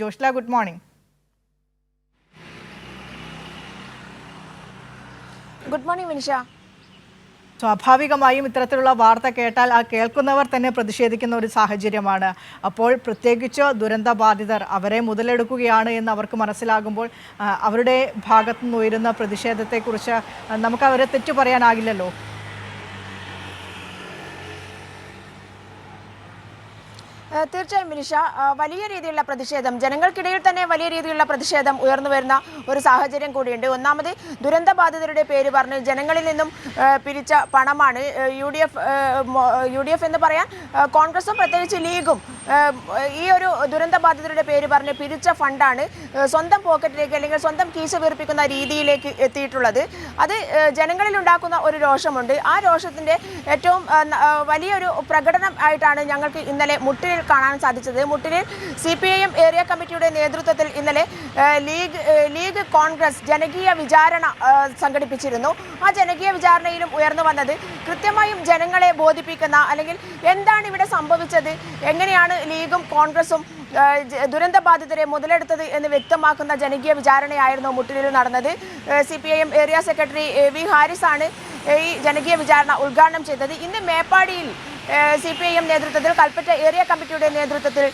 Joshla, good morning. Good morning Vinisha. സ്വാഭാവികമായും ഇത്തരത്തിലുള്ള വാർത്ത കേട്ടാൽ ആ കേൾക്കുന്നവർ തന്നെ പ്രതിഷേധിക്കുന്ന ഒരു സാഹചര്യമാണ്. അപ്പോൾ പ്രത്യേകിച്ച് ദുരന്തബാധിതർ അവരെ മുതലെടുക്കുകയാണ് എന്ന് അവർക്ക് മനസ്സിലാകുമ്പോൾ അവരുടെ ഭാഗത്തു നിന്ന് ഉയരുന്ന പ്രതിഷേധത്തെക്കുറിച്ച് നമുക്ക് അവരെ തെറ്റു പറയാനാകില്ലല്ലോ. തീർച്ചയായും വിനിഷ, വലിയ രീതിയിലുള്ള പ്രതിഷേധം, ജനങ്ങൾക്കിടയിൽ തന്നെ വലിയ രീതിയിലുള്ള പ്രതിഷേധം ഉയർന്നു വരുന്ന ഒരു സാഹചര്യം കൂടിയുണ്ട്. ഒന്നാമത് ദുരന്ത ബാധിതരുടെ പേര് പറഞ്ഞ് ജനങ്ങളിൽ നിന്നും പിരിച്ച പണമാണ് യു ഡി എഫ് എന്ന് പറയാൻ കോൺഗ്രസും പ്രത്യേകിച്ച് ലീഗും ഈ ഒരു ദുരന്ത ബാധിതരുടെ പേര് പറഞ്ഞ് പിരിച്ച ഫണ്ടാണ് സ്വന്തം പോക്കറ്റിലേക്ക് അല്ലെങ്കിൽ സ്വന്തം കീശ വീർപ്പിക്കുന്ന രീതിയിലേക്ക് എത്തിയിട്ടുള്ളത്. അത് ജനങ്ങളിൽ ഉണ്ടാക്കുന്ന ഒരു രോഷമുണ്ട്. ആ രോഷത്തിൻ്റെ ഏറ്റവും വലിയൊരു പ്രകടനം ആയിട്ടാണ് ഞങ്ങൾക്ക് ഇന്നലെ മുട്ടിലിൽ കാണാൻ സാധിച്ചത്. മുട്ടിലിൽ CPIM ഏരിയ കമ്മിറ്റിയുടെ നേതൃത്വത്തിൽ ഇന്നലെ ലീഗ് കോൺഗ്രസ് ജനകീയ വിചാരണ സംഘടിപ്പിച്ചിരുന്നു. ആ ജനകീയ വിചാരണയിലും ഉയർന്നു വന്നത് കൃത്യമായും ജനങ്ങളെ ബോധിപ്പിക്കുന്ന, അല്ലെങ്കിൽ എന്താണ് ഇവിടെ സംഭവിച്ചത്, എങ്ങനെയാണ് ലീഗും കോൺഗ്രസും ദുരന്ത ബാധിതരെ മുതലെടുത്തത് എന്ന് വ്യക്തമാക്കുന്ന ജനകീയ വിചാരണയായിരുന്നു മുട്ടിലിൽ നടന്നത്. CPIM area secretary V Haris ആണ് ഈ ജനകീയ വിചാരണ ഉദ്ഘാടനം ചെയ്തത്. ഇന്ന് മേപ്പാടിയിൽ CPIM നേതൃത്വത്തിൽ, കൽപ്പറ്റ ഏരിയ കമ്മിറ്റിയുടെ നേതൃത്വത്തിൽ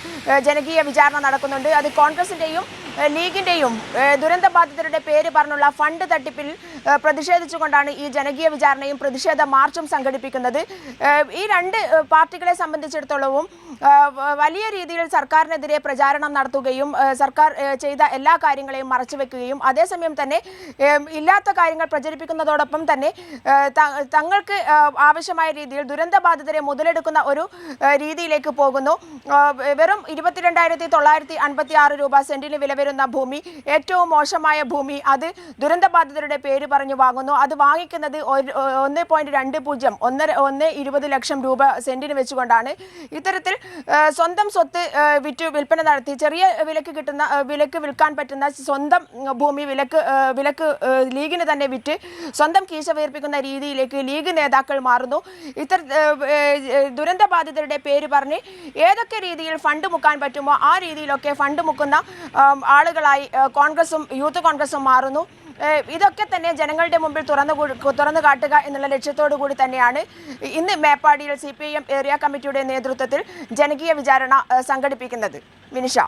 ജനകീയ വിചാരണ നടക്കുന്നുണ്ട്. അത് കോൺഗ്രസിൻ്റെയും ലീഗിൻ്റെയും ദുരന്ത ബാധിതരുടെ പേര് പറഞ്ഞുള്ള ഫണ്ട് തട്ടിപ്പിൽ പ്രതിഷേധിച്ചുകൊണ്ടാണ് ഈ ജനകീയ വിചാരണയും പ്രതിഷേധ മാർച്ചും സംഘടിപ്പിക്കുന്നത്. ഈ രണ്ട് പാർട്ടികളെ സംബന്ധിച്ചിടത്തോളവും വലിയ രീതിയിൽ സർക്കാരിനെതിരെ പ്രചാരണം നടത്തുകയും സർക്കാർ ചെയ്ത എല്ലാ കാര്യങ്ങളെയും മറച്ചുവെക്കുകയും അതേസമയം തന്നെ ഇല്ലാത്ത കാര്യങ്ങൾ പ്രചരിപ്പിക്കുന്നതോടൊപ്പം തന്നെ തങ്ങൾക്ക് ആവശ്യമായ രീതിയിൽ ദുരന്ത ബാധിതരെ മുതലെടുക്കുന്ന ഒരു രീതിയിലേക്ക് പോകുന്നു. വെറും 22,956 രൂപ സെന്റിന് വില വരുന്ന ഭൂമി, ഏറ്റവും മോശമായ ഭൂമി, അത് ദുരന്ത ബാധിതരുടെ പേര് പറഞ്ഞു വാങ്ങുന്നു. അത് വാങ്ങിക്കുന്നത് 1.20 ലക്ഷം രൂപ സെന്റിന് വെച്ചുകൊണ്ടാണ്. ഇത്തരത്തിൽ സ്വന്തം സ്വത്ത് വിൽപ്പന നടത്തി ചെറിയ വിലക്ക് വിൽക്കാൻ പറ്റുന്ന സ്വന്തം ഭൂമി വിലക്ക് ലീഗിന് തന്നെ വിറ്റ് സ്വന്തം കീശ വീർപ്പിക്കുന്ന രീതിയിലേക്ക് ലീഗ് നേതാക്കൾ മാറുന്നു. ദുരന്ത ബാധിതരുടെ പേര് പറഞ്ഞ് ഏതൊക്കെ രീതിയിൽ ഫണ്ട് മുക്കാൻ പറ്റുമോ ആ രീതിയിലൊക്കെ ഫണ്ട് മുക്കുന്ന ആളുകളായി കോൺഗ്രസും യൂത്ത് കോൺഗ്രസും മാറുന്നു. ഇതൊക്കെ തന്നെ ജനങ്ങളുടെ മുമ്പിൽ തുറന്നു കാട്ടുക എന്നുള്ള ലക്ഷ്യത്തോടു കൂടി തന്നെയാണ് ഇന്ന് മേപ്പാടിയിൽ CPIM ഏരിയ കമ്മിറ്റിയുടെ നേതൃത്വത്തിൽ ജനകീയ വിചാരണ സംഘടിപ്പിക്കുന്നത്. വിനിഷ.